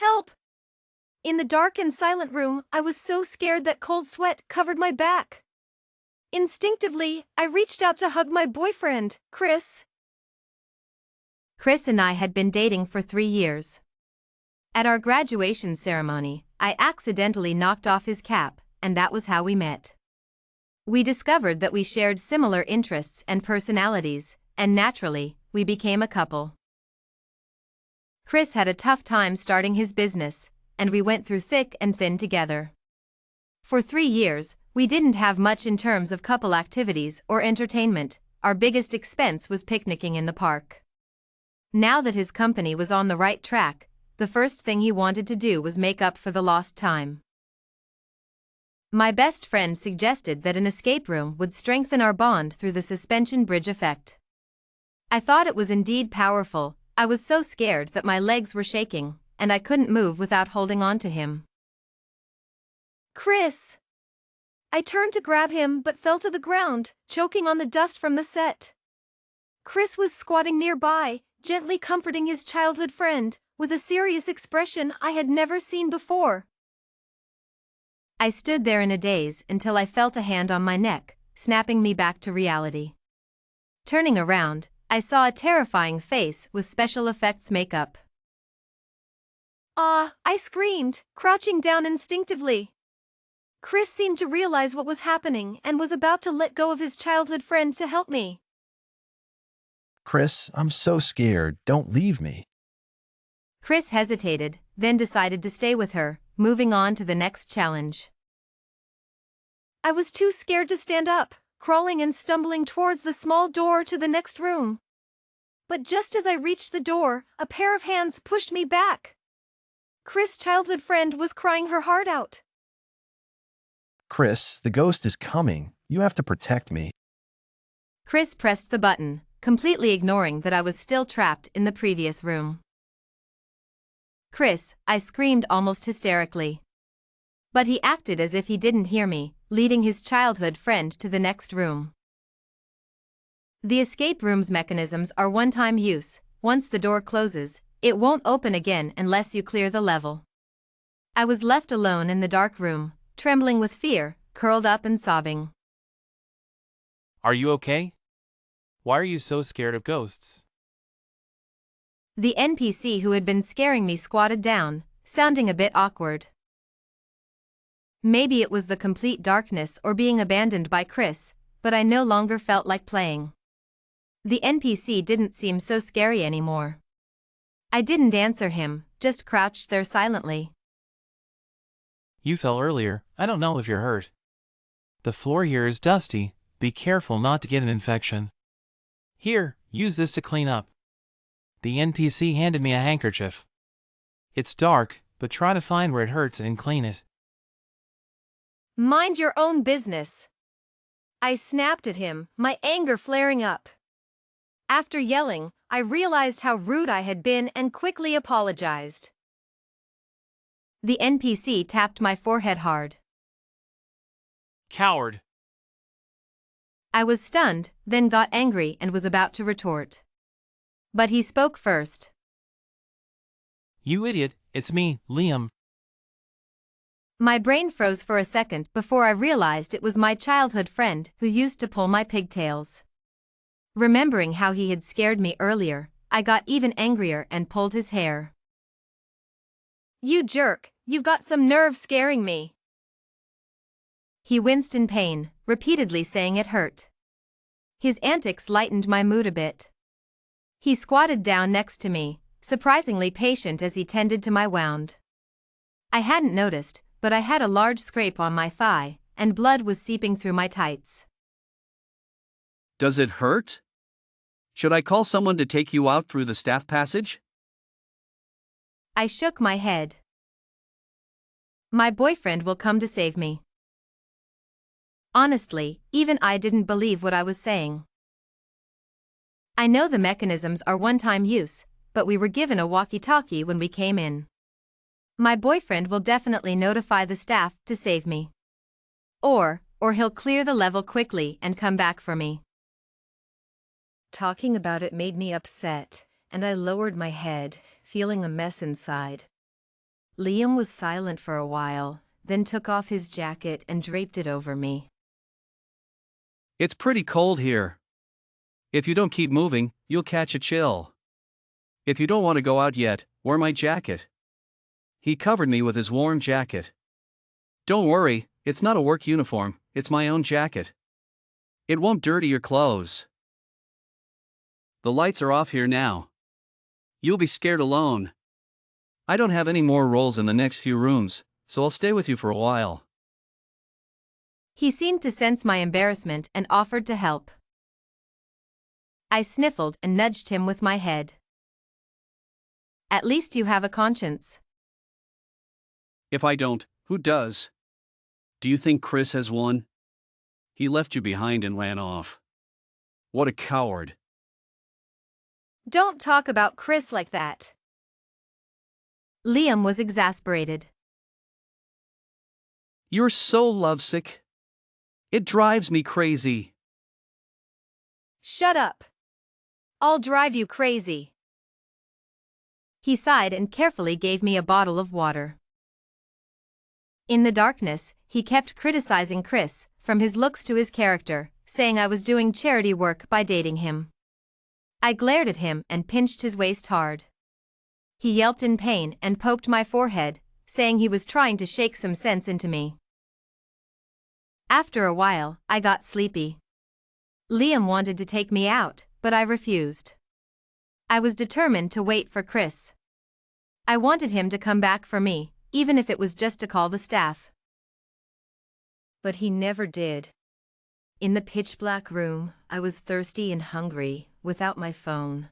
Help! In the dark and silent room, I was so scared that cold sweat covered my back. Instinctively, I reached out to hug my boyfriend, Chris. Chris and I had been dating for 3 years. At our graduation ceremony, I accidentally knocked off his cap, and that was how we met. We discovered that we shared similar interests and personalities, and naturally, we became a couple. Chris had a tough time starting his business, and we went through thick and thin together. For 3 years, we didn't have much in terms of couple activities or entertainment. Our biggest expense was picnicking in the park. Now that his company was on the right track, the first thing he wanted to do was make up for the lost time. My best friend suggested that an escape room would strengthen our bond through the suspension bridge effect. I thought it was indeed powerful. I was so scared that my legs were shaking, and I couldn't move without holding on to him. Chris! I turned to grab him but fell to the ground, choking on the dust from the set. Chris was squatting nearby, gently comforting his childhood friend, with a serious expression I had never seen before. I stood there in a daze until I felt a hand on my neck, snapping me back to reality. Turning around, I saw a terrifying face with special effects makeup. "Ah!" I screamed, crouching down instinctively. Chris seemed to realize what was happening and was about to let go of his childhood friend to help me. Chris, I'm so scared. Don't leave me. Chris hesitated, then decided to stay with her, moving on to the next challenge. I was too scared to stand up, crawling and stumbling towards the small door to the next room. But just as I reached the door, a pair of hands pushed me back. Chris' childhood friend was crying her heart out. Chris, the ghost is coming. You have to protect me. Chris pressed the button, completely ignoring that I was still trapped in the previous room. "Chris," I screamed almost hysterically. But he acted as if he didn't hear me, leading his childhood friend to the next room. The escape room's mechanisms are one-time use. Once the door closes, it won't open again unless you clear the level. I was left alone in the dark room, trembling with fear, curled up and sobbing. Are you okay? Why are you so scared of ghosts? The NPC who had been scaring me squatted down, sounding a bit awkward. Maybe it was the complete darkness or being abandoned by Chris, but I no longer felt like playing. The NPC didn't seem so scary anymore. I didn't answer him, just crouched there silently. You fell earlier. I don't know if you're hurt. The floor here is dusty. Be careful not to get an infection. Here, use this to clean up. The NPC handed me a handkerchief. It's dark, but try to find where it hurts and clean it. Mind your own business. I snapped at him, my anger flaring up. After yelling, I realized how rude I had been and quickly apologized. The NPC tapped my forehead hard. Coward! I was stunned, then got angry and was about to retort. But he spoke first. You idiot, it's me, Liam. My brain froze for a second before I realized it was my childhood friend who used to pull my pigtails. Remembering how he had scared me earlier, I got even angrier and pulled his hair. You jerk, you've got some nerve scaring me. He winced in pain, repeatedly saying it hurt. His antics lightened my mood a bit. He squatted down next to me, surprisingly patient as he tended to my wound. I hadn't noticed, but I had a large scrape on my thigh, and blood was seeping through my tights. Does it hurt? Should I call someone to take you out through the staff passage? I shook my head. My boyfriend will come to save me. Honestly, even I didn't believe what I was saying. I know the mechanisms are one-time use, but we were given a walkie-talkie when we came in. My boyfriend will definitely notify the staff to save me. Or he'll clear the level quickly and come back for me. Talking about it made me upset, and I lowered my head, feeling a mess inside. Liam was silent for a while, then took off his jacket and draped it over me. It's pretty cold here. If you don't keep moving, you'll catch a chill. If you don't want to go out yet, wear my jacket. He covered me with his warm jacket. Don't worry, it's not a work uniform, it's my own jacket. It won't dirty your clothes. The lights are off here now. You'll be scared alone. I don't have any more rolls in the next few rooms, so I'll stay with you for a while. He seemed to sense my embarrassment and offered to help. I sniffled and nudged him with my head. At least you have a conscience. If I don't, who does? Do you think Chris has one? He left you behind and ran off. What a coward. Don't talk about Chris like that. Liam was exasperated. You're so lovesick. It drives me crazy. Shut up. I'll drive you crazy. He sighed and carefully gave me a bottle of water. In the darkness, he kept criticizing Chris, from his looks to his character, saying I was doing charity work by dating him. I glared at him and pinched his waist hard. He yelped in pain and poked my forehead, saying he was trying to shake some sense into me. After a while, I got sleepy. Liam wanted to take me out, but I refused. I was determined to wait for Chris. I wanted him to come back for me, even if it was just to call the staff. But he never did. In the pitch-black room, I was thirsty and hungry, without my phone.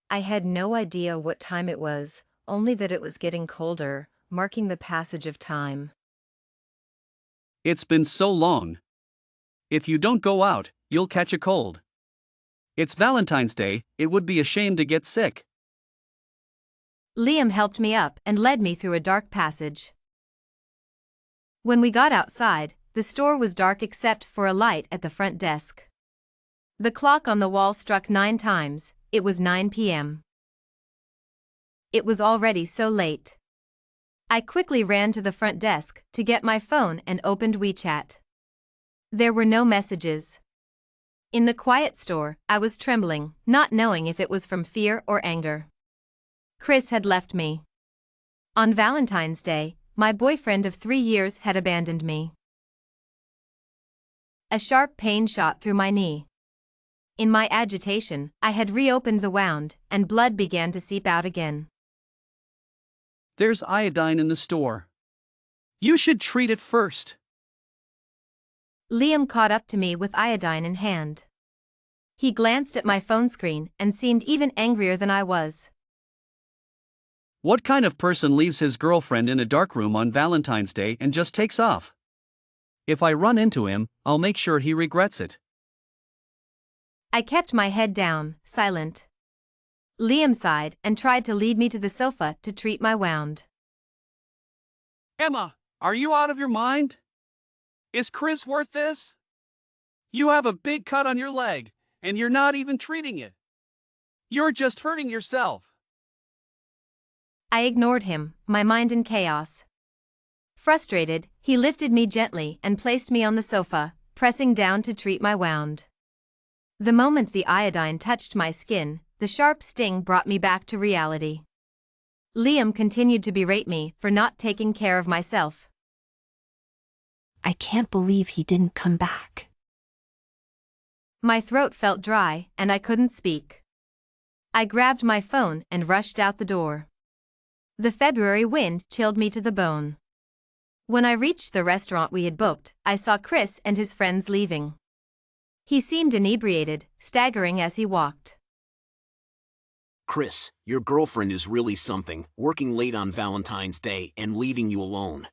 I had no idea what time it was, only that it was getting colder, marking the passage of time. It's been so long. If you don't go out, you'll catch a cold. It's Valentine's Day, it would be a shame to get sick. Liam helped me up and led me through a dark passage. When we got outside, the store was dark except for a light at the front desk. The clock on the wall struck 9 times, it was 9 p.m. It was already so late. I quickly ran to the front desk to get my phone and opened WeChat. There were no messages. In the quiet store, I was trembling, not knowing if it was from fear or anger. Chris had left me. On Valentine's Day, my boyfriend of 3 years had abandoned me. A sharp pain shot through my knee. In my agitation, I had reopened the wound, and blood began to seep out again. There's iodine in the store. You should treat it first. Liam caught up to me with iodine in hand. He glanced at my phone screen and seemed even angrier than I was. What kind of person leaves his girlfriend in a dark room on Valentine's Day and just takes off? If I run into him, I'll make sure he regrets it. I kept my head down, silent. Liam sighed and tried to lead me to the sofa to treat my wound. Emma, are you out of your mind? Is Chris worth this? You have a big cut on your leg, and you're not even treating it. You're just hurting yourself. I ignored him, my mind in chaos. Frustrated, he lifted me gently and placed me on the sofa, pressing down to treat my wound. The moment the iodine touched my skin, the sharp sting brought me back to reality. Liam continued to berate me for not taking care of myself. I can't believe he didn't come back. My throat felt dry, and I couldn't speak. I grabbed my phone and rushed out the door. The February wind chilled me to the bone. When I reached the restaurant we had booked, I saw Chris and his friends leaving. He seemed inebriated, staggering as he walked. Chris, your girlfriend is really something, working late on Valentine's Day and leaving you alone.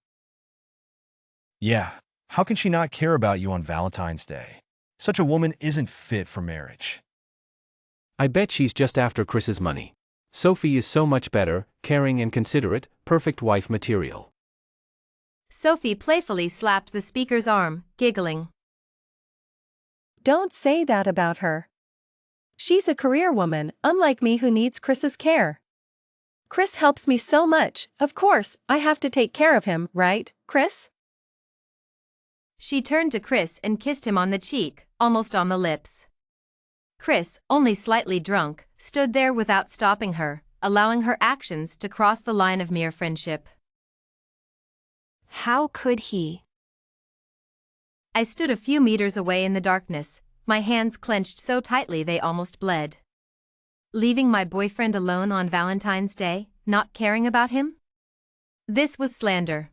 Yeah, how can she not care about you on Valentine's Day? Such a woman isn't fit for marriage. I bet she's just after Chris's money. Sophie is so much better, caring and considerate, perfect wife material. Sophie playfully slapped the speaker's arm, giggling. Don't say that about her. She's a career woman, unlike me who needs Chris's care. Chris helps me so much, of course, I have to take care of him, right, Chris? She turned to Chris and kissed him on the cheek, almost on the lips. Chris, only slightly drunk, stood there without stopping her, allowing her actions to cross the line of mere friendship. How could he? I stood a few meters away in the darkness, my hands clenched so tightly they almost bled. Leaving my boyfriend alone on Valentine's Day, not caring about him? This was slander.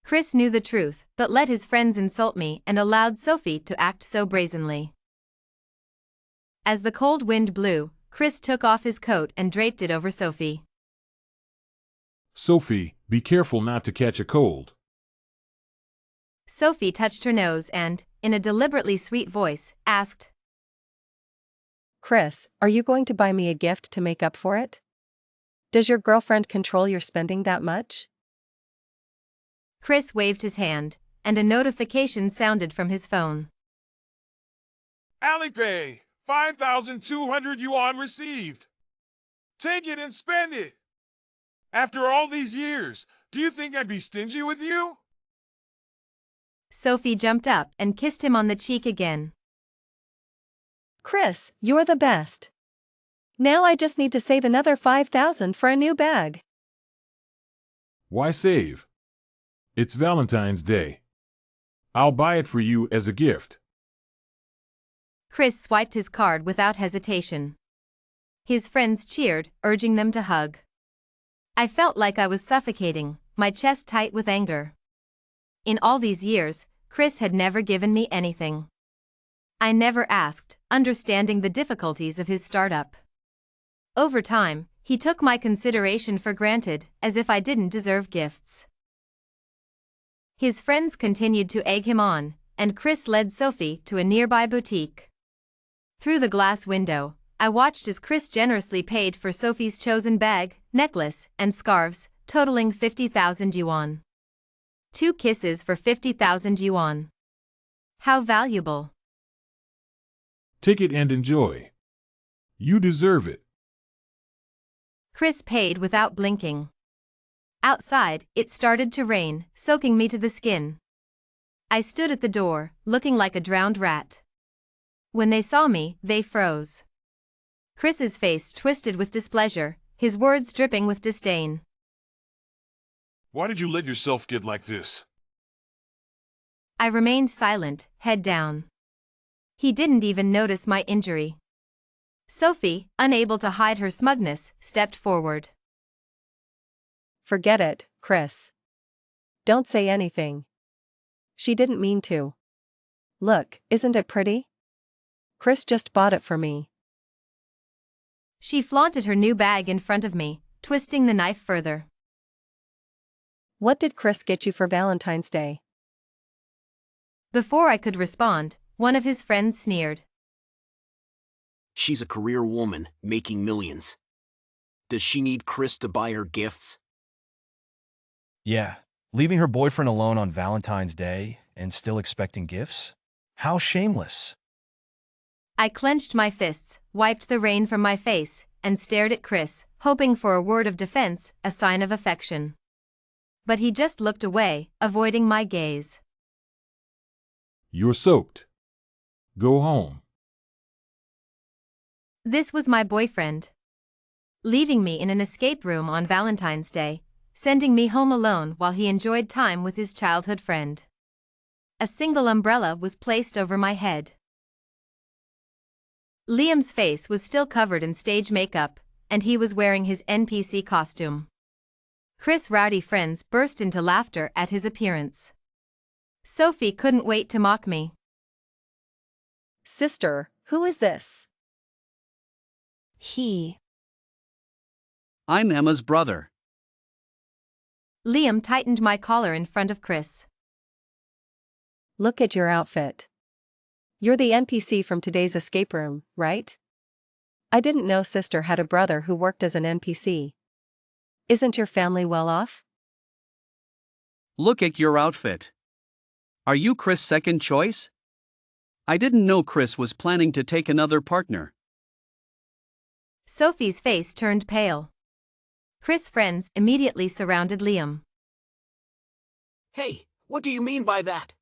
Chris knew the truth, but let his friends insult me and allowed Sophie to act so brazenly. As the cold wind blew, Chris took off his coat and draped it over Sophie. Sophie, be careful not to catch a cold. Sophie touched her nose and, in a deliberately sweet voice, asked, Chris, are you going to buy me a gift to make up for it? Does your girlfriend control your spending that much? Chris waved his hand, and a notification sounded from his phone. Alipay, 5,200 yuan received. Take it and spend it. After all these years, do you think I'd be stingy with you? Sophie jumped up and kissed him on the cheek again. Chris, you're the best. Now I just need to save another 5,000 for a new bag. Why save? It's Valentine's Day. I'll buy it for you as a gift. Chris swiped his card without hesitation. His friends cheered, urging them to hug. I felt like I was suffocating, my chest tight with anger. In all these years, Chris had never given me anything. I never asked, understanding the difficulties of his startup. Over time, he took my consideration for granted, as if I didn't deserve gifts. His friends continued to egg him on, and Chris led Sophie to a nearby boutique. Through the glass window, I watched as Chris generously paid for Sophie's chosen bag, necklace, and scarves, totaling 50,000 yuan. 2 kisses for 50,000 yuan. How valuable. Take it and enjoy. You deserve it. Chris paid without blinking. Outside, it started to rain, soaking me to the skin. I stood at the door, looking like a drowned rat. When they saw me, they froze. Chris's face twisted with displeasure, his words dripping with disdain. Why did you let yourself get like this? I remained silent, head down. He didn't even notice my injury. Sophie, unable to hide her smugness, stepped forward. Forget it, Chris. Don't say anything. She didn't mean to. Look, isn't it pretty? Chris just bought it for me. She flaunted her new bag in front of me, twisting the knife further. What did Chris get you for Valentine's Day? Before I could respond, one of his friends sneered. She's a career woman, making millions. Does she need Chris to buy her gifts? Yeah, leaving her boyfriend alone on Valentine's Day and still expecting gifts? How shameless. I clenched my fists, wiped the rain from my face, and stared at Chris, hoping for a word of defense, a sign of affection. But he just looked away, avoiding my gaze. You're soaked. Go home. This was my boyfriend. Leaving me in an escape room on Valentine's Day, sending me home alone while he enjoyed time with his childhood friend. A single umbrella was placed over my head. Liam's face was still covered in stage makeup, and he was wearing his NPC costume. Chris' rowdy friends burst into laughter at his appearance. Sophie couldn't wait to mock me. Sister, who is this? He. I'm Emma's brother. Liam tightened my collar in front of Chris. Look at your outfit. You're the NPC from today's escape room, right? I didn't know sister had a brother who worked as an NPC. Isn't your family well off? Look at your outfit. Are you Chris' second choice? I didn't know Chris was planning to take another partner. Sophie's face turned pale. Chris' friends immediately surrounded Liam. Hey, what do you mean by that?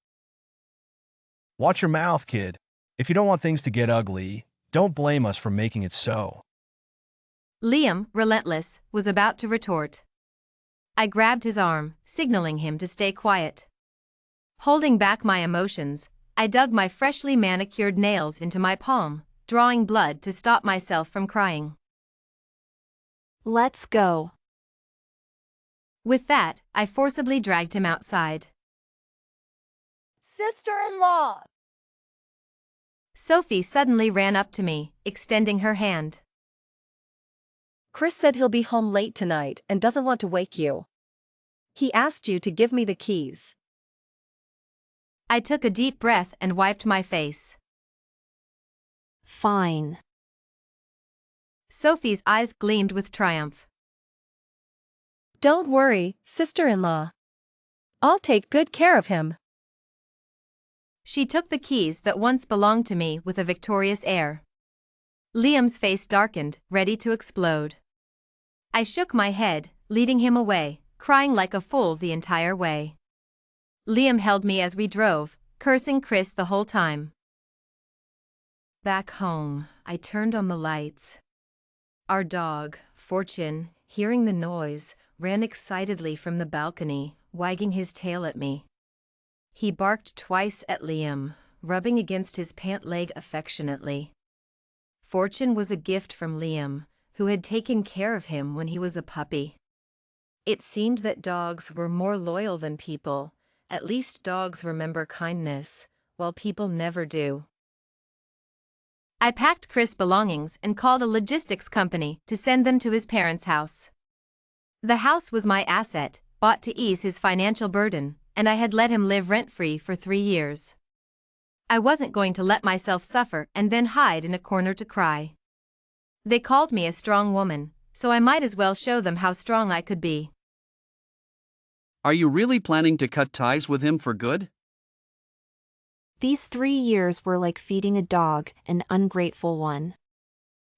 Watch your mouth, kid. If you don't want things to get ugly, don't blame us for making it so. Liam, relentless, was about to retort. I grabbed his arm, signaling him to stay quiet. Holding back my emotions, I dug my freshly manicured nails into my palm, drawing blood to stop myself from crying. Let's go. With that, I forcibly dragged him outside. Sister-in-law! Sophie suddenly ran up to me, extending her hand. Chris said he'll be home late tonight and doesn't want to wake you. He asked you to give me the keys. I took a deep breath and wiped my face. Fine. Sophie's eyes gleamed with triumph. Don't worry, sister-in-law. I'll take good care of him. She took the keys that once belonged to me with a victorious air. Liam's face darkened, ready to explode. I shook my head, leading him away, crying like a fool the entire way. Liam held me as we drove, cursing Chris the whole time. Back home, I turned on the lights. Our dog, Fortune, hearing the noise, ran excitedly from the balcony, wagging his tail at me. He barked twice at Liam, rubbing against his pant leg affectionately. Fortune was a gift from Liam, who had taken care of him when he was a puppy. It seemed that dogs were more loyal than people. At least dogs remember kindness, while people never do. I packed Chris' belongings and called a logistics company to send them to his parents' house. The house was my asset, bought to ease his financial burden, and I had let him live rent-free for 3 years. I wasn't going to let myself suffer and then hide in a corner to cry. They called me a strong woman, so I might as well show them how strong I could be. Are you really planning to cut ties with him for good? These 3 years were like feeding a dog, an ungrateful one.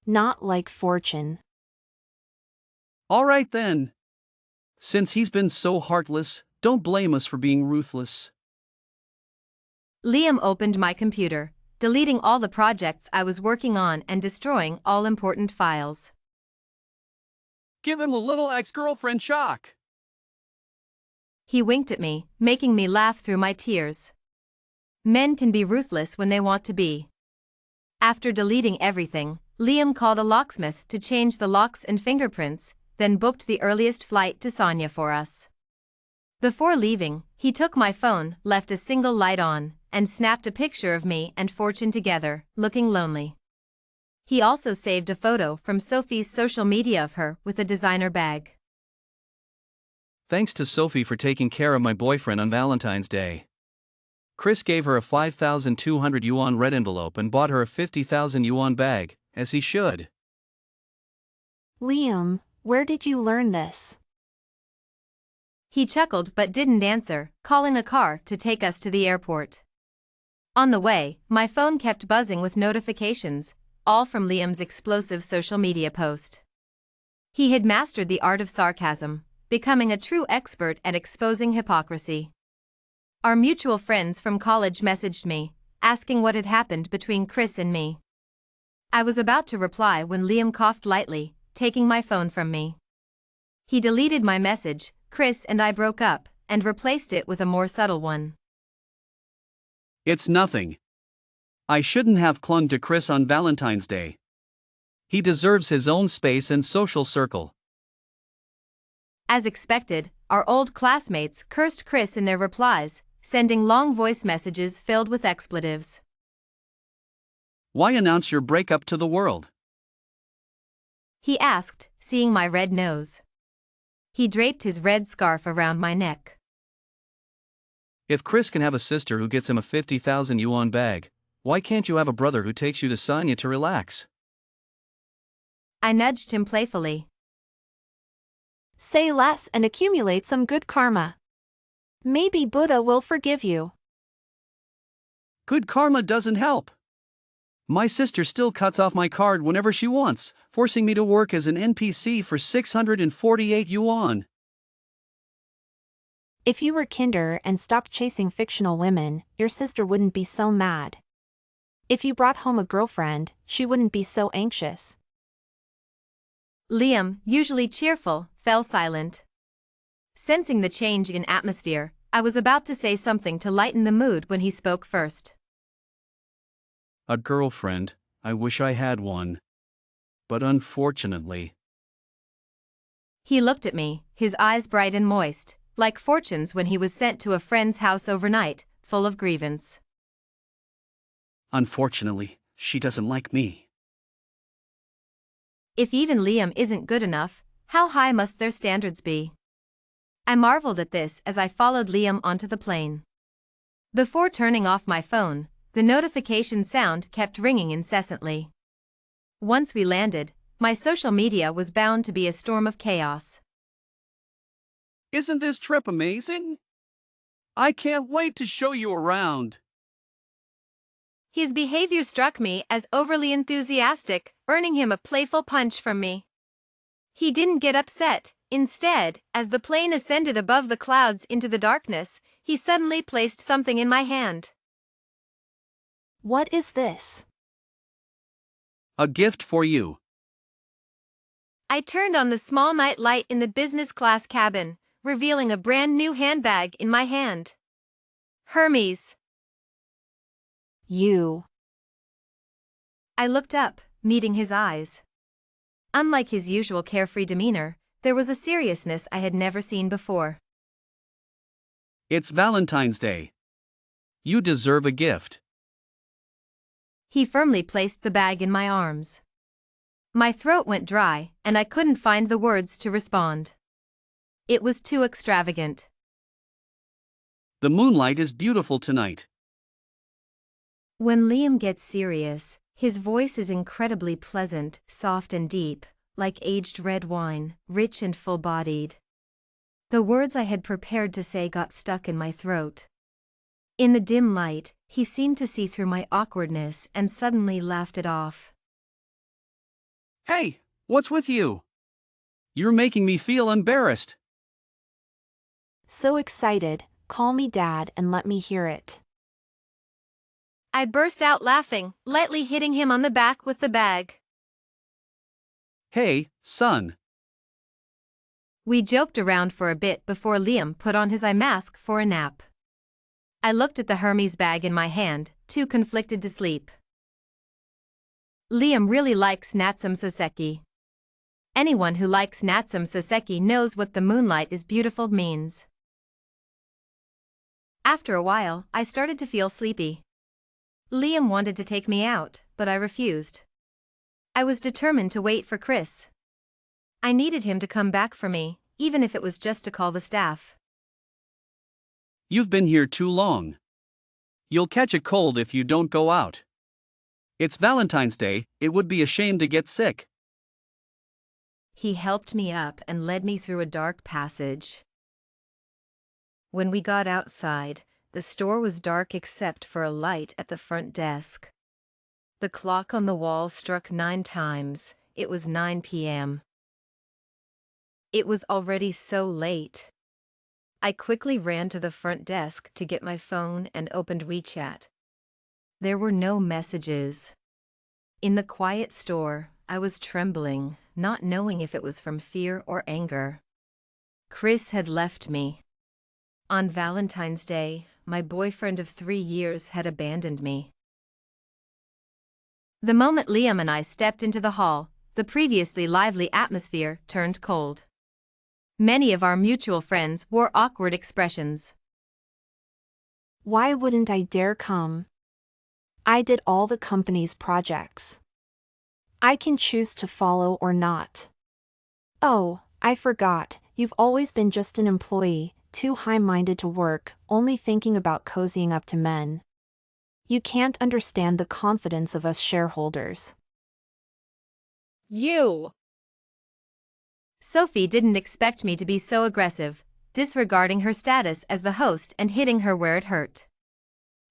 Not like Fortune. All right then. Since he's been so heartless, don't blame us for being ruthless. Liam opened my computer, deleting all the projects I was working on and destroying all important files. Give him a little ex-girlfriend shock. He winked at me, making me laugh through my tears. Men can be ruthless when they want to be. After deleting everything, Liam called a locksmith to change the locks and fingerprints, then booked the earliest flight to Sonia for us. Before leaving, he took my phone, left a single light on, and snapped a picture of me and Fortune together, looking lonely. He also saved a photo from Sophie's social media of her with a designer bag. Thanks to Sophie for taking care of my boyfriend on Valentine's Day. Chris gave her a 5,200 yuan red envelope and bought her a 50,000 yuan bag, as he should. Liam, where did you learn this? He chuckled but didn't answer, calling a car to take us to the airport. On the way, my phone kept buzzing with notifications, all from Liam's explosive social media post. He had mastered the art of sarcasm, becoming a true expert at exposing hypocrisy. Our mutual friends from college messaged me, asking what had happened between Chris and me. I was about to reply when Liam coughed lightly, taking my phone from me. He deleted my message. Chris and I broke up, and replaced it with a more subtle one. It's nothing. I shouldn't have clung to Chris on Valentine's Day. He deserves his own space and social circle. As expected, our old classmates cursed Chris in their replies, sending long voice messages filled with expletives. Why announce your breakup to the world? He asked, seeing my red nose. He draped his red scarf around my neck. If Chris can have a sister who gets him a 50,000 yuan bag, why can't you have a brother who takes you to Sonia to relax? I nudged him playfully. Say less and accumulate some good karma. Maybe Buddha will forgive you. Good karma doesn't help. My sister still cuts off my card whenever she wants, forcing me to work as an NPC for 648 yuan. If you were kinder and stopped chasing fictional women, your sister wouldn't be so mad. If you brought home a girlfriend, she wouldn't be so anxious. Liam, usually cheerful, fell silent. Sensing the change in atmosphere, I was about to say something to lighten the mood when he spoke first. A girlfriend, I wish I had one. But unfortunately. He looked at me, his eyes bright and moist, like Fortune's when he was sent to a friend's house overnight, full of grievance. Unfortunately, she doesn't like me. If even Liam isn't good enough, how high must their standards be? I marveled at this as I followed Liam onto the plane. Before turning off my phone, the notification sound kept ringing incessantly. Once we landed, my social media was bound to be a storm of chaos. Isn't this trip amazing? I can't wait to show you around. His behavior struck me as overly enthusiastic, earning him a playful punch from me. He didn't get upset. Instead, as the plane ascended above the clouds into the darkness, he suddenly placed something in my hand. What is this? A gift for you. I turned on the small night light in the business class cabin, revealing a brand new handbag in my hand. Hermes. You. I looked up, meeting his eyes. Unlike his usual carefree demeanor, there was a seriousness I had never seen before. It's Valentine's Day. You deserve a gift. He firmly placed the bag in my arms. My throat went dry, and I couldn't find the words to respond. It was too extravagant. The moonlight is beautiful tonight. When Liam gets serious, his voice is incredibly pleasant, soft and deep, like aged red wine, rich and full-bodied. The words I had prepared to say got stuck in my throat. In the dim light, he seemed to see through my awkwardness and suddenly laughed it off. Hey, what's with you? You're making me feel embarrassed. So excited, call me Dad and let me hear it. I burst out laughing, lightly hitting him on the back with the bag. Hey, son. We joked around for a bit before Liam put on his eye mask for a nap. I looked at the Hermes bag in my hand, too conflicted to sleep. Liam really likes Natsum Soseki. Anyone who likes Natsum Soseki knows what the moonlight is beautiful means. After a while, I started to feel sleepy. Liam wanted to take me out, but I refused. I was determined to wait for Chris. I needed him to come back for me, even if it was just to call the staff. You've been here too long. You'll catch a cold if you don't go out. It's Valentine's Day, it would be a shame to get sick. He helped me up and led me through a dark passage. When we got outside, the store was dark except for a light at the front desk. The clock on the wall struck 9 times. It was 9 p.m. It was already so late. I quickly ran to the front desk to get my phone and opened WeChat. There were no messages. In the quiet store, I was trembling, not knowing if it was from fear or anger. Chris had left me. On Valentine's Day, my boyfriend of 3 years had abandoned me. The moment Liam and I stepped into the hall, the previously lively atmosphere turned cold. Many of our mutual friends wore awkward expressions. Why wouldn't I dare come? I did all the company's projects. I can choose to follow or not. Oh, I forgot, you've always been just an employee, too high-minded to work, only thinking about cozying up to men. You can't understand the confidence of us shareholders. You! Sophie didn't expect me to be so aggressive, disregarding her status as the host and hitting her where it hurt.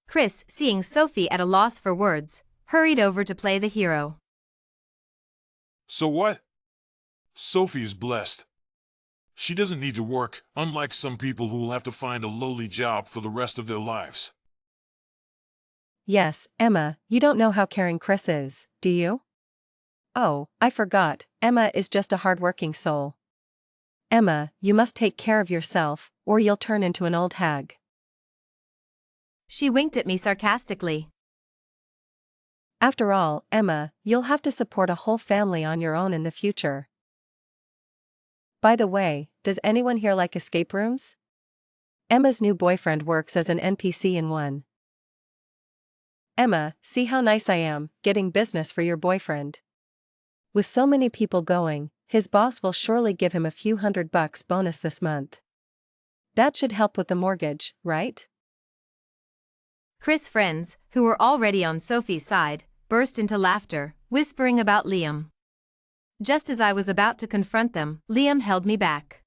Chris, seeing Sophie at a loss for words, hurried over to play the hero. So what? Sophie is blessed. She doesn't need to work, unlike some people who will have to find a lowly job for the rest of their lives. Yes, Emma, you don't know how caring Chris is, do you? Oh, I forgot, Emma is just a hardworking soul. Emma, you must take care of yourself, or you'll turn into an old hag. She winked at me sarcastically. After all, Emma, you'll have to support a whole family on your own in the future. By the way, does anyone here like escape rooms? Emma's new boyfriend works as an NPC in one. Emma, see how nice I am, getting business for your boyfriend. With so many people going, his boss will surely give him a few $100 bonus this month. That should help with the mortgage, right? Chris' friends, who were already on Sophie's side, burst into laughter, whispering about Liam. Just as I was about to confront them, Liam held me back.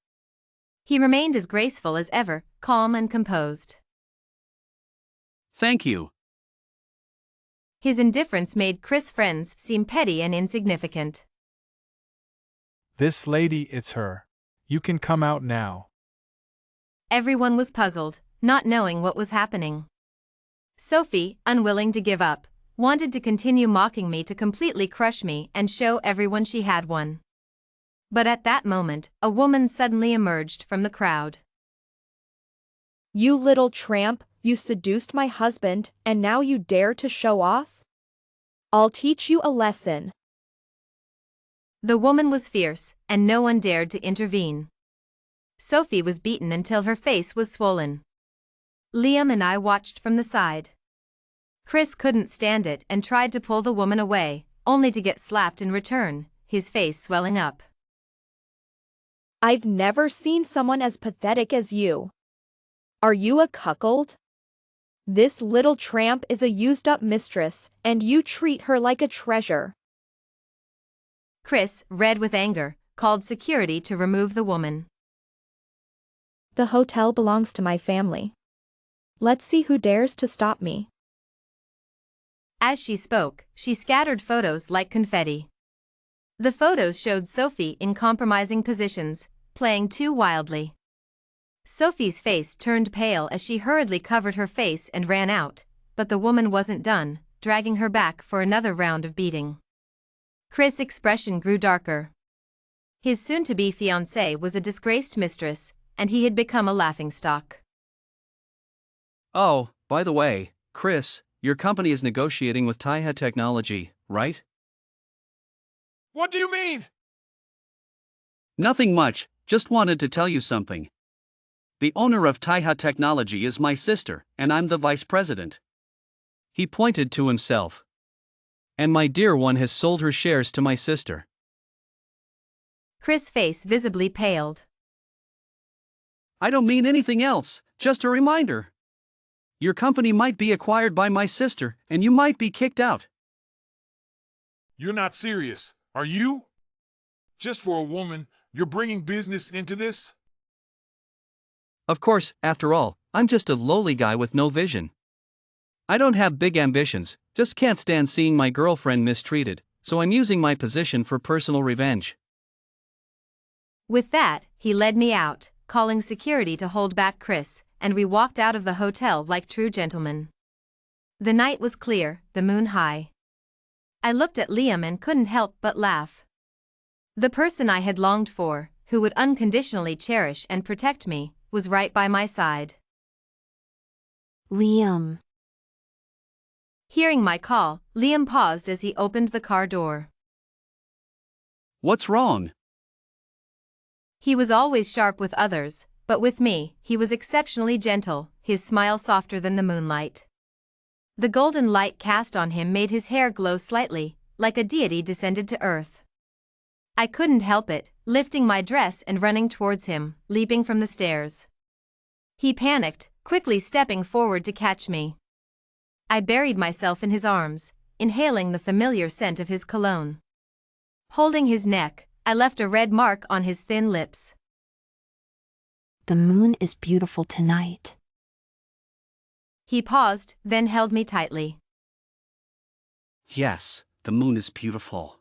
He remained as graceful as ever, calm and composed. Thank you. His indifference made Chris' friends seem petty and insignificant. This lady, it's her. You can come out now. Everyone was puzzled, not knowing what was happening. Sophie, unwilling to give up, wanted to continue mocking me to completely crush me and show everyone she had won. But at that moment, a woman suddenly emerged from the crowd. You little tramp, you seduced my husband, and now you dare to show off? I'll teach you a lesson. The woman was fierce, and no one dared to intervene. Sophie was beaten until her face was swollen. Liam and I watched from the side. Chris couldn't stand it and tried to pull the woman away, only to get slapped in return, his face swelling up. I've never seen someone as pathetic as you. Are you a cuckold? This little tramp is a used-up mistress, and you treat her like a treasure. Chris, red with anger, called security to remove the woman. The hotel belongs to my family. Let's see who dares to stop me. As she spoke, she scattered photos like confetti. The photos showed Sophie in compromising positions, playing too wildly. Sophie's face turned pale as she hurriedly covered her face and ran out, but the woman wasn't done, dragging her back for another round of beating. Chris' expression grew darker. His soon-to-be fiancée was a disgraced mistress, and he had become a laughingstock. Oh, by the way, Chris, your company is negotiating with Taiha Technology, right? What do you mean? Nothing much, just wanted to tell you something. The owner of Taiha Technology is my sister, and I'm the vice president. He pointed to himself. And my dear one has sold her shares to my sister. Chris' face visibly paled. I don't mean anything else, just a reminder. Your company might be acquired by my sister, and you might be kicked out. You're not serious, are you? Just for a woman, you're bringing business into this? Of course, after all, I'm just a lowly guy with no vision. I don't have big ambitions, just can't stand seeing my girlfriend mistreated, so I'm using my position for personal revenge. With that, he led me out, calling security to hold back Chris, and we walked out of the hotel like true gentlemen. The night was clear, the moon high. I looked at Liam and couldn't help but laugh. The person I had longed for, who would unconditionally cherish and protect me, was right by my side. Liam. Hearing my call, Liam paused as he opened the car door. What's wrong? He was always sharp with others, but with me, he was exceptionally gentle, his smile softer than the moonlight. The golden light cast on him made his hair glow slightly, like a deity descended to earth. I couldn't help it, lifting my dress and running towards him, leaping from the stairs. He panicked, quickly stepping forward to catch me. I buried myself in his arms, inhaling the familiar scent of his cologne. Holding his neck, I left a red mark on his thin lips. The moon is beautiful tonight. He paused, then held me tightly. Yes, the moon is beautiful.